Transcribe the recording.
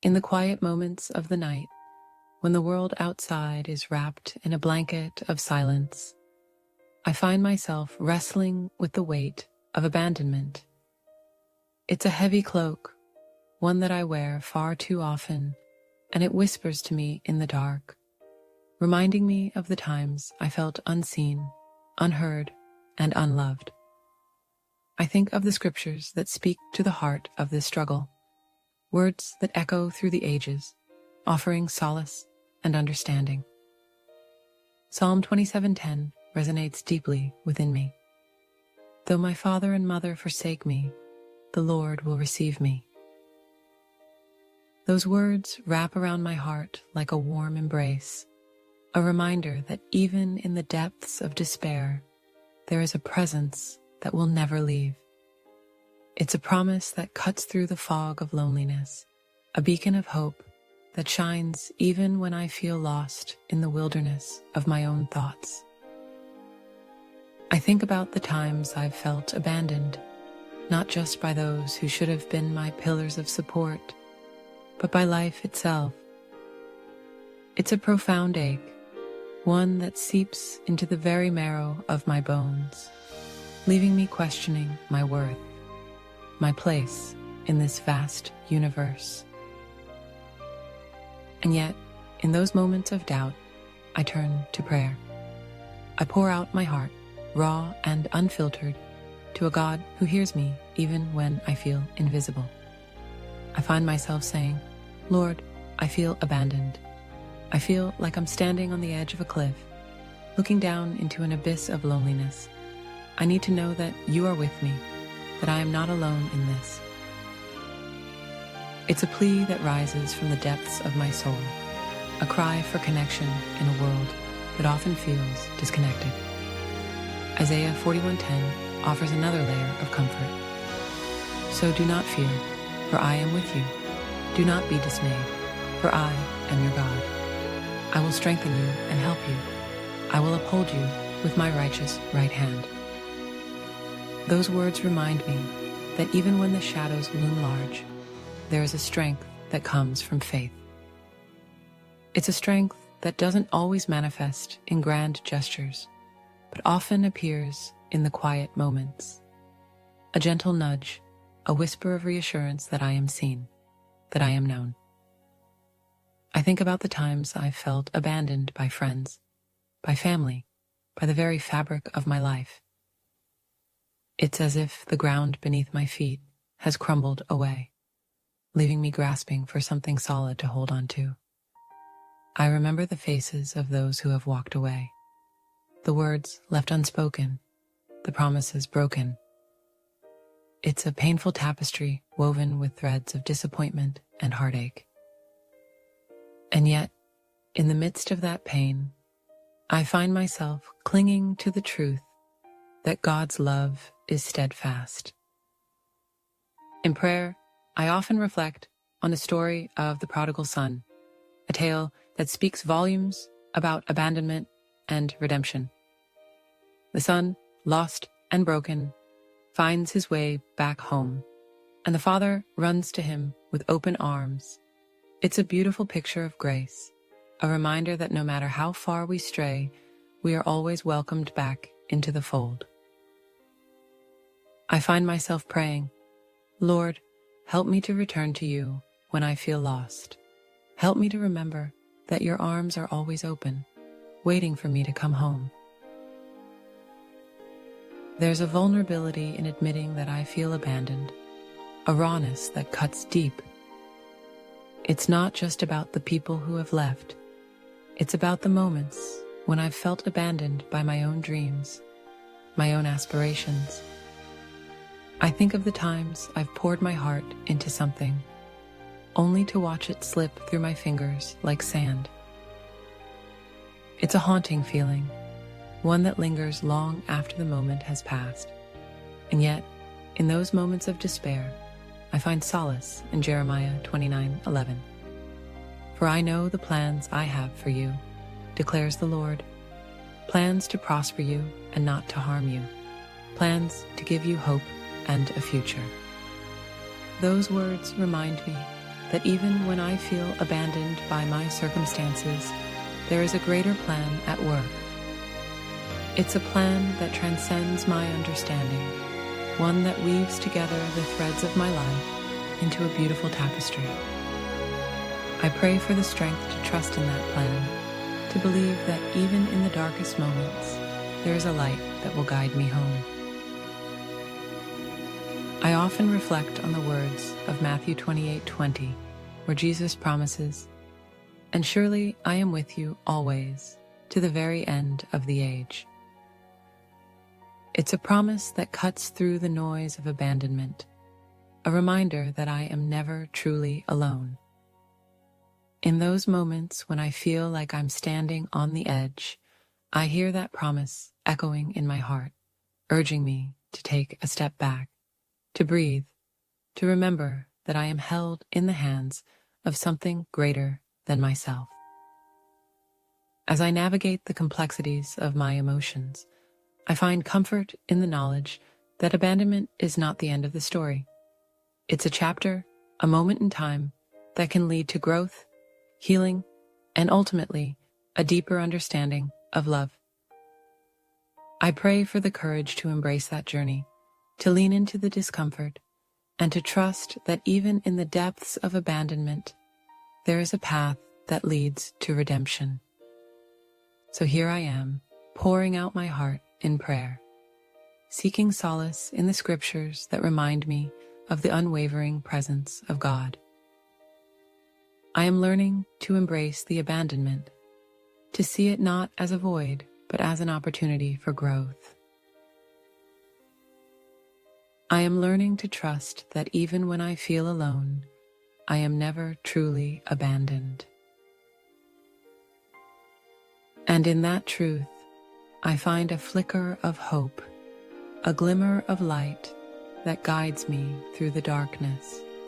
In the quiet moments of the night, when the world outside is wrapped in a blanket of silence, I find myself wrestling with the weight of abandonment. It's a heavy cloak, one that I wear far too often, and it whispers to me in the dark, reminding me of the times I felt unseen, unheard, and unloved. I think of the scriptures that speak to the heart of this struggle, words that echo through the ages, offering solace and understanding. Psalm 27:10 resonates deeply within me. Though my father and mother forsake me, the Lord will receive me. Those words wrap around my heart like a warm embrace, a reminder that even in the depths of despair, there is a presence that will never leave. It's a promise that cuts through the fog of loneliness, a beacon of hope that shines even when I feel lost in the wilderness of my own thoughts. I think about the times I've felt abandoned, not just by those who should have been my pillars of support, but by life itself. It's a profound ache, one that seeps into the very marrow of my bones, leaving me questioning my worth, my place in this vast universe. And yet, in those moments of doubt, I turn to prayer. I pour out my heart, raw and unfiltered, to a God who hears me even when I feel invisible. I find myself saying, Lord, I feel abandoned. I feel like I'm standing on the edge of a cliff, looking down into an abyss of loneliness. I need to know that you are with me, that I am not alone in this. It's a plea that rises from the depths of my soul, a cry for connection in a world that often feels disconnected. Isaiah 41:10 offers another layer of comfort. So do not fear, for I am with you. Do not be dismayed, for I am your God. I will strengthen you and help you. I will uphold you with my righteous right hand. Those words remind me that even when the shadows loom large, there is a strength that comes from faith. It's a strength that doesn't always manifest in grand gestures, but often appears in the quiet moments. A gentle nudge, a whisper of reassurance that I am seen, that I am known. I think about the times I've felt abandoned by friends, by family, by the very fabric of my life. It's as if the ground beneath my feet has crumbled away, leaving me grasping for something solid to hold on to. I remember the faces of those who have walked away, the words left unspoken, the promises broken. It's a painful tapestry woven with threads of disappointment and heartache. And yet, in the midst of that pain, I find myself clinging to the truth that God's love is steadfast. In prayer, I often reflect on the story of the prodigal son, a tale that speaks volumes about abandonment and redemption. The son, lost and broken, finds his way back home, and the father runs to him with open arms. It's a beautiful picture of grace, a reminder that no matter how far we stray, we are always welcomed back into the fold. I find myself praying, Lord, help me to return to you when I feel lost. Help me to remember that your arms are always open, waiting for me to come home. There's a vulnerability in admitting that I feel abandoned, a rawness that cuts deep. It's not just about the people who have left. It's about the moments when I've felt abandoned by my own dreams, my own aspirations. I think of the times I've poured my heart into something, only to watch it slip through my fingers like sand. It's a haunting feeling, one that lingers long after the moment has passed. And yet, in those moments of despair, I find solace in Jeremiah 29:11. For I know the plans I have for you, declares the Lord, plans to prosper you and not to harm you, plans to give you hope and a future. Those words remind me that even when I feel abandoned by my circumstances, there is a greater plan at work. It's a plan that transcends my understanding, one that weaves together the threads of my life into a beautiful tapestry. I pray for the strength to trust in that plan, to believe that even in the darkest moments, there is a light that will guide me home. I often reflect on the words of Matthew 28:20, where Jesus promises, "And surely I am with you always, to the very end of the age." It's a promise that cuts through the noise of abandonment, a reminder that I am never truly alone. In those moments when I feel like I'm standing on the edge, I hear that promise echoing in my heart, urging me to take a step back, to breathe, to remember that I am held in the hands of something greater than myself. As I navigate the complexities of my emotions, I find comfort in the knowledge that abandonment is not the end of the story. It's a chapter, a moment in time that can lead to growth, healing, and ultimately a deeper understanding of love. I pray for the courage to embrace that journey, to lean into the discomfort, and to trust that even in the depths of abandonment, there is a path that leads to redemption. So here I am, pouring out my heart in prayer, seeking solace in the scriptures that remind me of the unwavering presence of God. I am learning to embrace the abandonment, to see it not as a void, but as an opportunity for growth. I am learning to trust that even when I feel alone, I am never truly abandoned. And in that truth, I find a flicker of hope, a glimmer of light that guides me through the darkness.